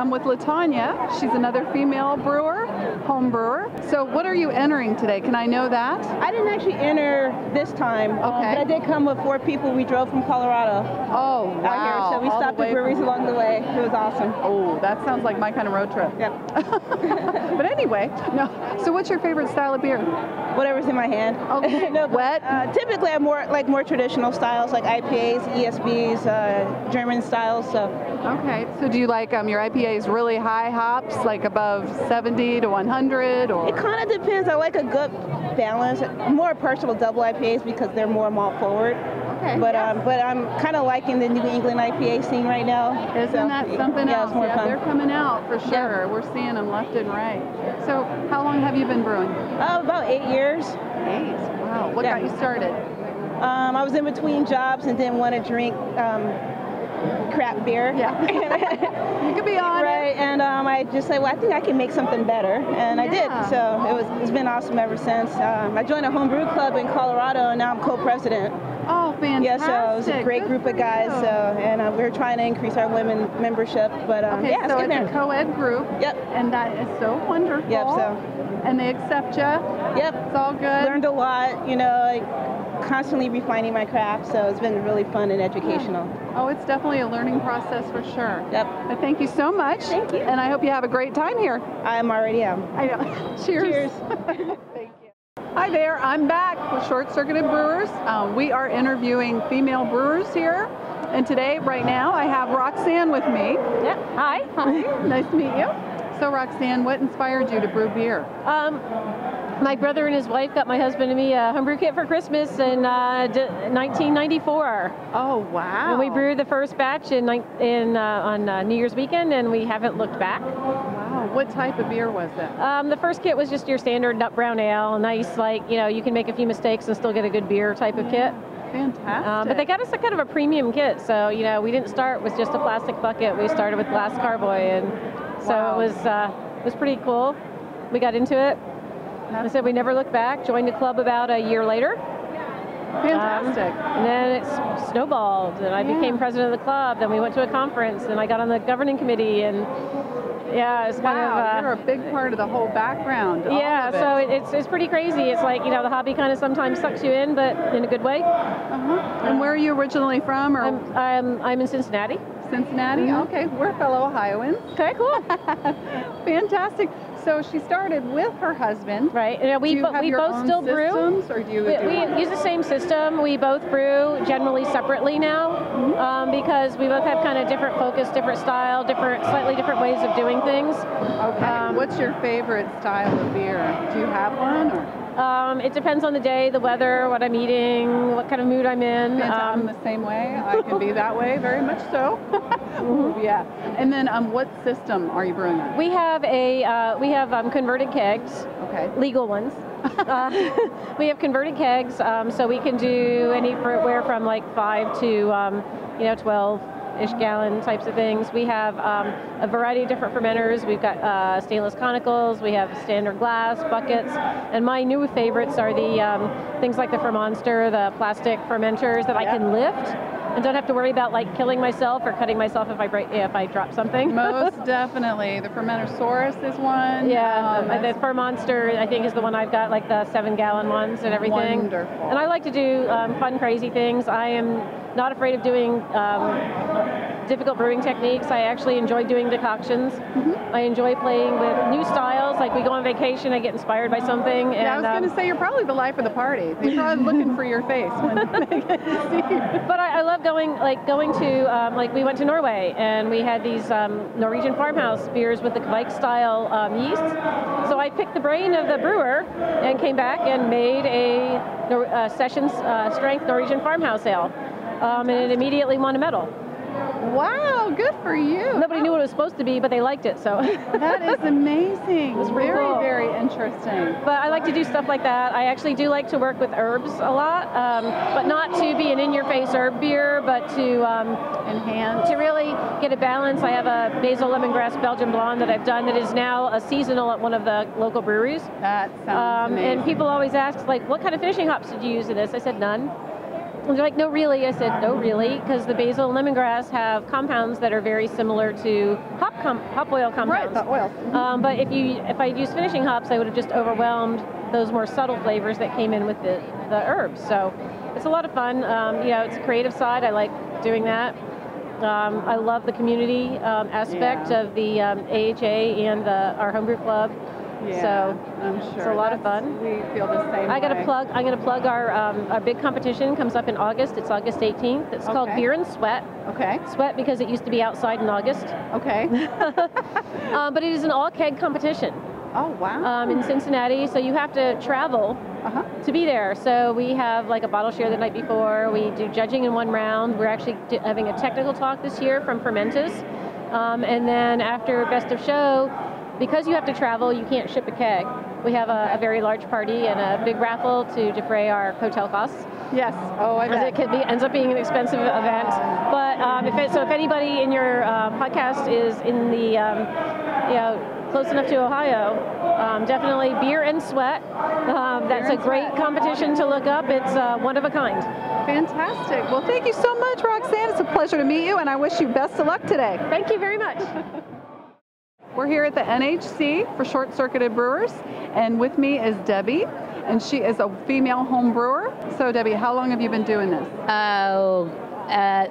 I'm with LaTanya. She's another female brewer, home brewer. So what are you entering today? Can I know that? I didn't actually enter this time, but I did come with 4 people. We drove from Colorado. Oh, wow. Out here, so we stopped at breweries along the way. It was awesome. Oh, that sounds like my kind of road trip. Yep. But anyway, no. So what's your favorite style of beer? Whatever's in my hand. Okay. No, wet? Typically, I'm more traditional styles like IPAs, ESBs, German styles. So. Okay. So do you like your IPAs really high hops, like above 70 to 100, or? It kind of depends. I like a good balance. More personal double IPAs because they're more malt forward. Okay. But I'm kind of liking the New England IPA scene right now. Isn't that something else? It's more fun. They're coming out for sure. Yeah. We're seeing them left and right. So how long have you been brewing? About 8 years. 8. Wow. What got you started? I was in between jobs and didn't want to drink crap beer. Yeah. You could be honest. Right, and I just said, well, I think I can make something better, and I did. So it's been awesome ever since. I joined a homebrew club in Colorado, and now I'm co-president. Oh, fantastic. Yeah, so it was a great group of guys, and we're trying to increase our women membership, but okay, so it's a co-ed group. Yep. And that is so wonderful. Yep, and they accept you. Yep. It's all good. Learned a lot, constantly refining my craft, so it's been really fun and educational. Oh, it's definitely a learning process for sure. Yep. But thank you so much. Thank you. And I hope you have a great time here. I already am. I know. Cheers. Cheers. Thank you. Hi there, I'm back with Short Circuited Brewers. We are interviewing female brewers here. And today, right now, I have Roxanne with me. Yeah. Hi. Hi. Nice to meet you. So Roxanne, what inspired you to brew beer? My brother and his wife got my husband and me a homebrew kit for Christmas in 1994. Oh, wow. And we brewed the first batch on New Year's weekend, and we haven't looked back. Wow. What type of beer was it? The first kit was just your standard nut brown ale, nice, you can make a few mistakes and still get a good beer type of kit. Fantastic. But they got us a kind of a premium kit, so we didn't start with just a plastic bucket. We started with glass carboy, and so it was pretty cool. We got into it. I said we never looked back. Joined the club about a year later. Fantastic. And then it snowballed, and I became president of the club. Then we went to a conference, and I got on the governing committee, and it's kind of. You're a big part of the whole background. Yeah, so it's pretty crazy. It's like the hobby kind of sometimes sucks you in, but in a good way. And where are you originally from? Or I'm in Cincinnati. Cincinnati. Mm-hmm. Okay, we're fellow Ohioans. Okay, cool. Fantastic. So she started with her husband. Right. We both still brew. Or do we use the same system. We both brew generally separately now, because we both have kind of different focus, different style, slightly different ways of doing things. Okay. What's your favorite style of beer? Do you have one? Or? It depends on the day, the weather, what I'm eating, what kind of mood I'm in. I'm the same way. I can be that way, very much so. Yeah. And then, what system are you brewing on? We have converted kegs. Okay. Legal ones. We have converted kegs, so we can do anywhere from like 5 to 12-ish gallon types of things. We have a variety of different fermenters. We've got stainless conicals, we have standard glass, buckets, and my new favorites are the things like the Fermonster, the plastic fermenters that I can lift and don't have to worry about killing myself or cutting myself if I drop something. Most definitely. The Fermentosaurus is one. Yeah, the Fermonster I think is the one I've got, like the 7-gallon ones and everything. Wonderful. And I like to do fun, crazy things. I am not afraid of doing difficult brewing techniques. I actually enjoy doing decoctions. I enjoy playing with new styles. Like we go on vacation, I get inspired by something. Yeah, and, I was going to say, you're probably the life of the party. They're probably looking for your face when they get to see you. But I love going to, we went to Norway, and we had these Norwegian farmhouse beers with the Kvike style yeast. So I picked the brain of the brewer and came back and made a session strength Norwegian farmhouse ale. And it immediately won a medal. Wow, good for you. Nobody knew what it was supposed to be, but they liked it, so. That is amazing. It's very, cool. Very interesting. But I like to do stuff like that. I actually do like to work with herbs a lot, but not to be an in-your-face herb beer, but to enhance. To really get a balance. I have a basil lemongrass Belgian blonde that I've done that is now a seasonal at one of the local breweries. That sounds amazing. And people always ask, what kind of finishing hops did you use in this? I said none. And they're like, no, really? I said, no, really, because the basil and lemongrass have compounds that are very similar to hop oil compounds. Right, the oil. But if I used finishing hops, I would have just overwhelmed those more subtle flavors that came in with the herbs. So it's a lot of fun. It's a creative side. I like doing that. I love the community aspect of the AHA and our homebrew club. Yeah, so I'm sure it's a lot of fun. We feel the same I'm way. going to plug our big competition. Comes up in August. It's August 18th. It's called Beer and Sweat. Okay. Sweat because it used to be outside in August. Okay. But it is an all keg competition. Oh, wow. In Cincinnati, so you have to travel to be there. So we have like a bottle share the night before. We do judging in one round. We're actually having a technical talk this year from Fermentations. And then after best of show, because you have to travel, you can't ship a keg. We have a very large party and a big raffle to defray our hotel costs. Yes. Oh, I bet. It ends up being an expensive event. But if anybody in your podcast is in the close enough to Ohio, definitely Beer and Sweat. That's a great competition to look up. It's one of a kind. Fantastic. Well, thank you so much, Roxanne. It's a pleasure to meet you, and I wish you best of luck today. Thank you very much. We're here at the NHC for Short Circuited Brewers, and with me is Debbie, and she is a female home brewer. So, Debbie, how long have you been doing this?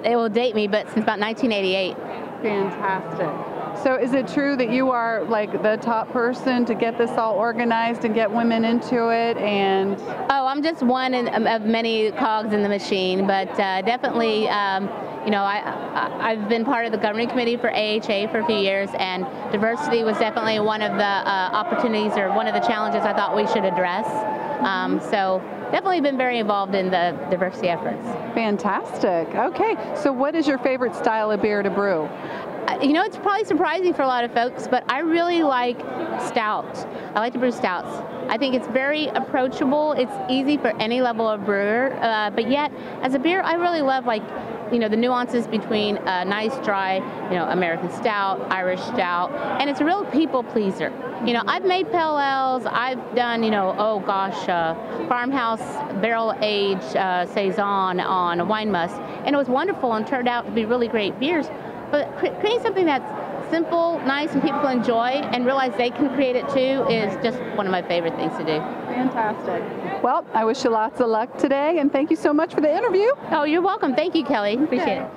It will date me, but since about 1988. Fantastic. So is it true that you are like the top person to get this all organized and get women into it? And Oh, I'm just one of many cogs in the machine, but definitely, I've been part of the governing committee for AHA for a few years, and diversity was definitely one of the opportunities or one of the challenges I thought we should address. So definitely been very involved in the diversity efforts. Fantastic. Okay, so what is your favorite style of beer to brew? It's probably surprising for a lot of folks, but I really like stouts. I like to brew stouts. I think it's very approachable. It's easy for any level of brewer, but yet as a beer, I really love the nuances between a nice dry, American stout, Irish stout, and it's a real people pleaser. I've made pale ales, I've done, farmhouse barrel aged saison on a wine must, and it was wonderful and turned out to be really great beers. But creating something that's simple, nice, and people enjoy and realize they can create it too is just one of my favorite things to do. Fantastic. Well, I wish you lots of luck today, and thank you so much for the interview. Oh, you're welcome. Thank you, Kelly. Appreciate it.